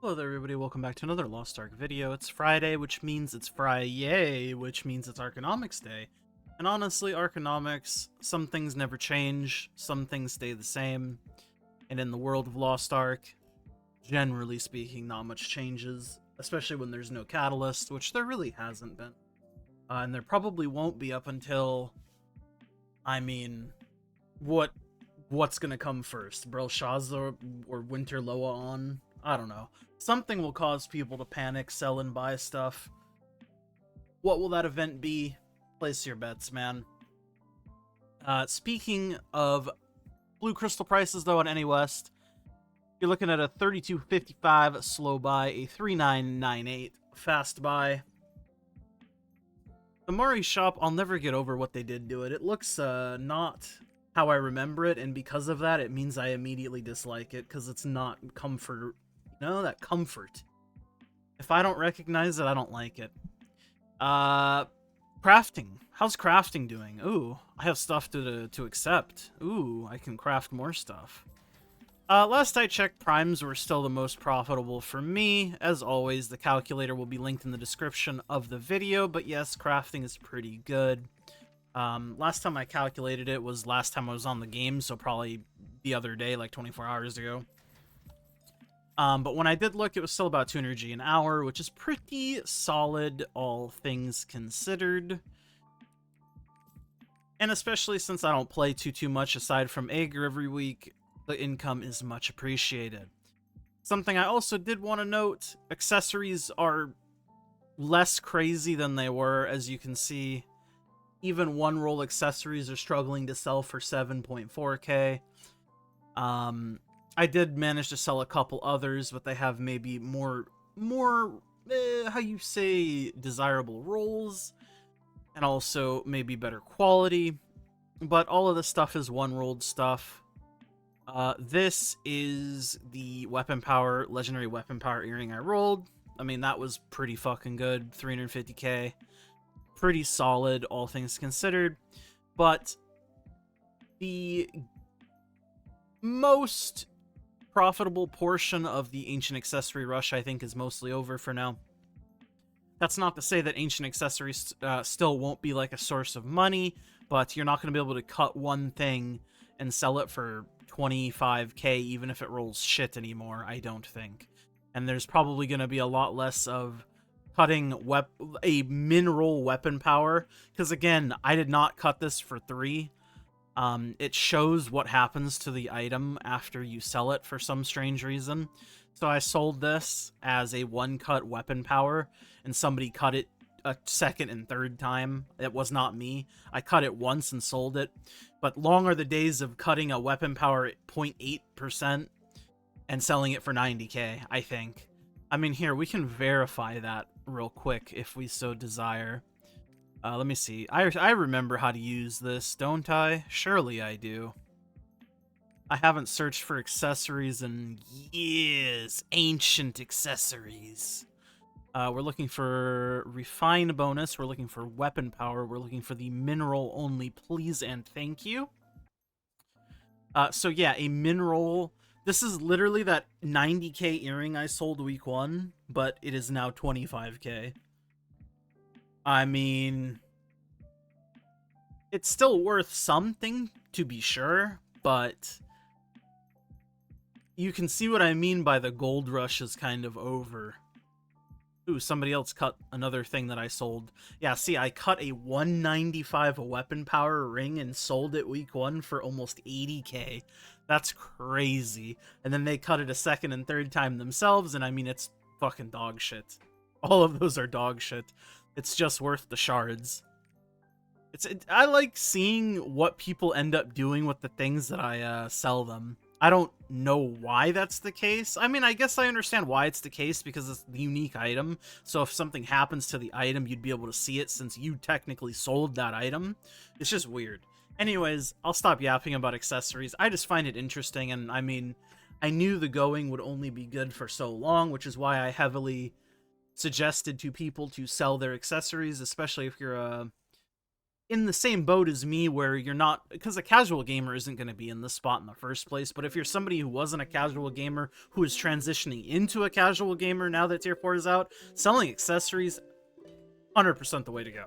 Hello there everybody, welcome back to another Lost Ark video. It's Friday, which means it's Friday, which means it's Arkonomics Day. And honestly, Arkonomics, some things never change, some things stay the same. And in the world of Lost Ark, generally speaking, not much changes, especially when there's no catalyst, which there really hasn't been. And there probably won't be up until, what's gonna come first? Belshazzar or Winter Loa on? I don't know. Something will cause people to panic, sell, and buy stuff. What will that event be? Place your bets, man. Speaking of blue crystal prices, though, on AnyWest, you're looking at a 32.55 slow buy, a 39.98 fast buy. The Mari shop, I'll never get over what they did to it. It looks not how I remember it, and because of that, it means I immediately dislike it, because it's not comfort. No, that comfort. If I don't recognize it, I don't like it. Crafting. How's crafting doing? Ooh, I have stuff to accept. Ooh, I can craft more stuff. Last I checked, primes were still the most profitable for me. As always, the calculator will be linked in the description of the video, but yes, crafting is pretty good. Last time I calculated it was last time I was on the game, so probably the other day, like 24 hours ago. But when I did look, it was still about 2 energy an hour, which is pretty solid, all things considered. And especially since I don't play too much aside from Aegir every week, the income is much appreciated. Something I also did want to note, accessories are less crazy than they were, as you can see. Even one-roll accessories are struggling to sell for 7.4k. I did manage to sell a couple others, but they have maybe more how you say, desirable rolls, and also maybe better quality. But all of this stuff is one-rolled stuff. This is the weapon power, legendary weapon power earring I rolled. I mean, that was pretty fucking good, 350k. Pretty solid, all things considered. But the most profitable portion of the Ancient Accessory Rush, I think, is mostly over for now. That's not to say that Ancient Accessories still won't be like a source of money, but you're not going to be able to cut one thing and sell it for 25k, even if it rolls shit anymore, I don't think. And there's probably going to be a lot less of cutting a min-roll weapon power, because again, I did not cut this for 3. It shows what happens to the item after you sell it for some strange reason. So I sold this as a 1-cut weapon power, and somebody cut it a second and third time. It was not me. I cut it once and sold it. But long are the days of cutting a weapon power at 0.8% and selling it for 90k, I think. I mean, here, we can verify that real quick if we so desire. Let me see. I remember how to use this, don't I? Surely I do. I haven't searched for accessories in years. Ancient accessories. We're looking for refine bonus. We're looking for weapon power. We're looking for the mineral only, please and thank you. So yeah, a mineral. This is literally that 90k earring I sold week 1, but it is now 25k. I mean, it's still worth something, to be sure, but you can see what I mean by the gold rush is kind of over. Ooh, somebody else cut another thing that I sold. Yeah, see, I cut a 195 weapon power ring and sold it week 1 for almost 80k. That's crazy. And then they cut it a second and third time themselves, and I mean, it's fucking dog shit. All of those are dog shit. It's just worth the shards. I like seeing what people end up doing with the things that I sell them. I don't know why that's the case. I mean, I guess I understand why it's the case, because it's the unique item. So if something happens to the item, you'd be able to see it since you technically sold that item. It's just weird. Anyways, I'll stop yapping about accessories. I just find it interesting, and I mean, I knew the going would only be good for so long, which is why I heavily suggested to people to sell their accessories, especially if you're in the same boat as me where you're not, because a casual gamer isn't going to be in this spot in the first place, but if you're somebody who wasn't a casual gamer who is transitioning into a casual gamer now that tier 4 is out, selling accessories, 100% the way to go.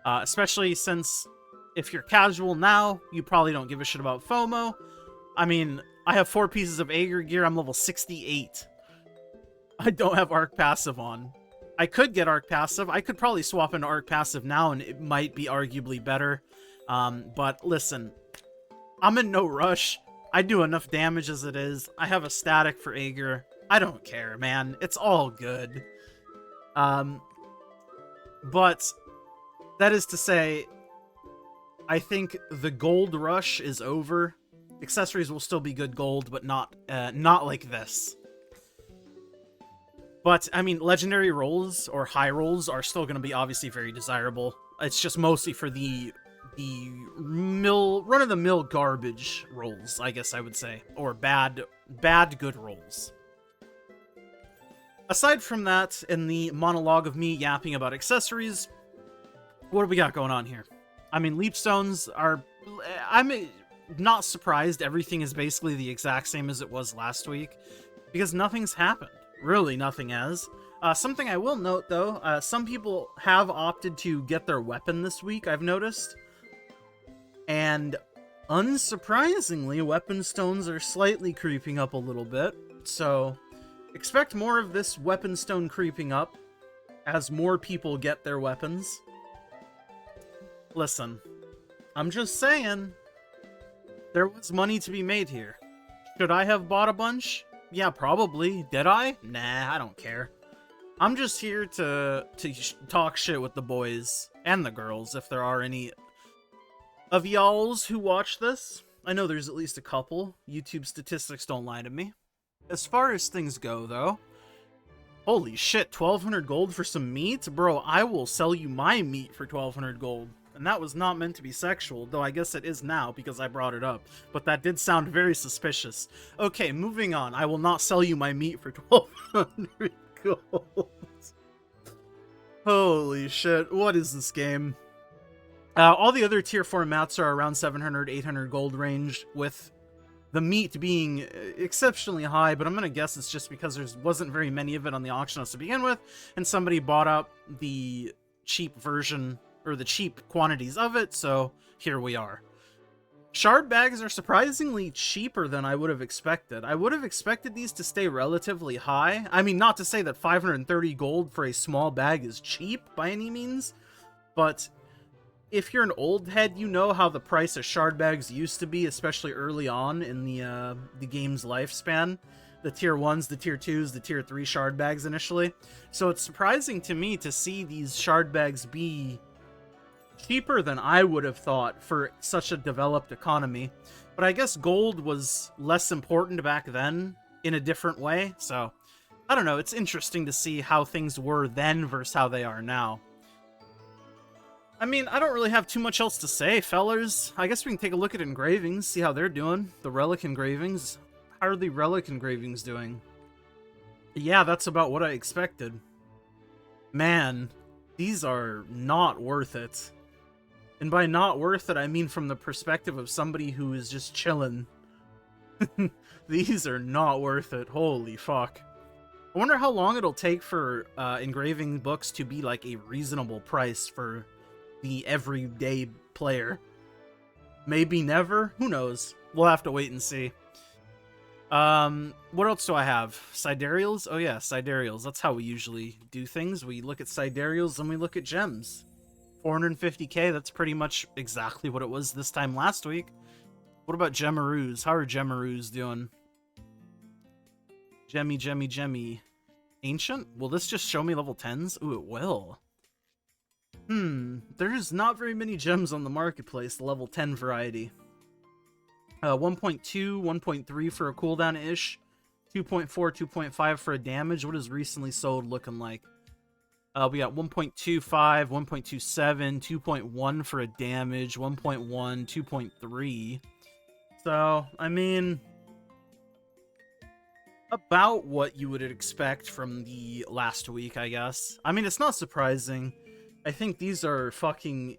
Especially since if you're casual now, you probably don't give a shit about FOMO. I mean, I have 4 pieces of Aegir gear, I'm level 68. I don't have Arc Passive on. I could get Arc Passive. I could probably swap into Arc Passive now, and it might be arguably better. But listen, I'm in no rush. I do enough damage as it is. I have a static for Aegir. I don't care, man. It's all good. But that is to say, I think the gold rush is over. Accessories will still be good gold, but not like this. But, I mean, legendary rolls or high rolls are still going to be obviously very desirable. It's just mostly for the run-of-the-mill garbage rolls, I guess I would say. Or bad good rolls. Aside from that, in the monologue of me yapping about accessories, what do we got going on here? I mean, leapstones are... I'm not surprised everything is basically the exact same as it was last week, because nothing's happened. Really, nothing has. Something I will note, though, some people have opted to get their weapon this week, I've noticed. And, unsurprisingly, weapon stones are slightly creeping up a little bit. So, expect more of this weapon stone creeping up as more people get their weapons. Listen, I'm just saying, there was money to be made here. Should I have bought a bunch? Yeah, probably. Did I? Nah, I don't care. I'm just here to talk shit with the boys and the girls, if there are any of y'alls who watch this. I know there's at least a couple. YouTube statistics don't lie to me. As far as things go, though, holy shit, 1,200 gold for some meat? Bro, I will sell you my meat for 1,200 gold. And that was not meant to be sexual, though I guess it is now because I brought it up. But that did sound very suspicious. Okay, moving on. I will not sell you my meat for 1,200 gold. Holy shit, what is this game? All the other tier 4 mats are around 700, 800 gold range, with the meat being exceptionally high, but I'm gonna guess it's just because there wasn't very many of it on the auction house to begin with, and somebody bought up the cheap version, or the cheap quantities of it, so here we are. Shard bags are surprisingly cheaper than I would have expected. I would have expected these to stay relatively high. I mean, not to say that 530 gold for a small bag is cheap by any means, but if you're an old head, you know how the price of shard bags used to be, especially early on in the game's lifespan. The tier 1s, the tier 2s, the tier 3 shard bags initially. So it's surprising to me to see these shard bags be cheaper than I would have thought for such a developed economy. But I guess gold was less important back then in a different way. So, I don't know. It's interesting to see how things were then versus how they are now. I mean, I don't really have too much else to say, fellers. I guess we can take a look at engravings, see how they're doing. The relic engravings. How are the relic engravings doing? Yeah, that's about what I expected. Man, these are not worth it. And by not worth it, I mean from the perspective of somebody who is just chilling. These are not worth it. Holy fuck. I wonder how long it'll take for engraving books to be like a reasonable price for the everyday player. Maybe never? Who knows? We'll have to wait and see. What else do I have? Sidereals? Oh yeah, sidereals. That's how we usually do things. We look at sidereals and we look at gems. 450k, that's pretty much exactly what it was this time last week. What about Gemaroos? How are Gemaroos doing? Gemmy. Ancient? Will this just show me level 10s? Ooh, it will. There's not very many gems on the marketplace, the level 10 variety. 1.2, 1.3 for a cooldown-ish. 2.4, 2.5 for a damage. What is recently sold looking like? We got 1.25, 1.27, 2.1 for a damage, 1.1, 2.3. So, I mean, about what you would expect from the last week, I guess. I mean, it's not surprising. I think these are fucking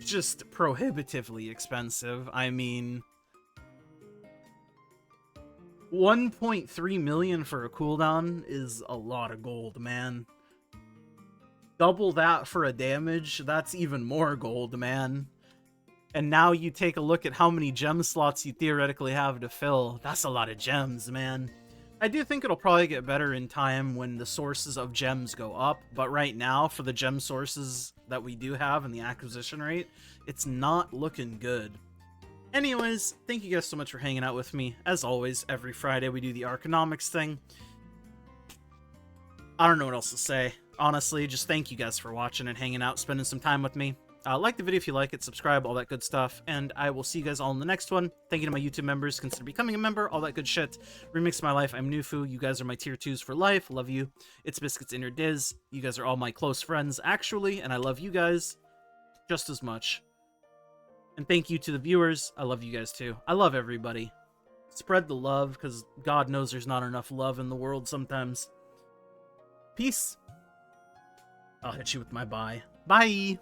just prohibitively expensive. I mean, 1.3 million for a cooldown is a lot of gold, man. Double that for a damage, that's even more gold, man. And now you take a look at how many gem slots you theoretically have to fill. That's a lot of gems, man. I do think it'll probably get better in time when the sources of gems go up, but right now, for the gem sources that we do have and the acquisition rate, it's not looking good. Anyways, thank you guys so much for hanging out with me. As always, every Friday we do the Arkonomics thing. I don't know what else to say. Honestly, just thank you guys for watching and hanging out, spending some time with me. Like the video if you like it, subscribe, all that good stuff, and I will see you guys all in the next one. Thank you to my YouTube members. Consider becoming a member, all that good shit. Remix my life. I'm Nufu. You guys are my tier 2s for life. Love you. It's Biscuits in your Diz. You guys are all my close friends, actually, and I love you guys just as much. And thank you to the viewers. I love you guys too. I love everybody. Spread the love, because God knows there's not enough love in the world sometimes. Peace. I'll hit you with my bye. Bye!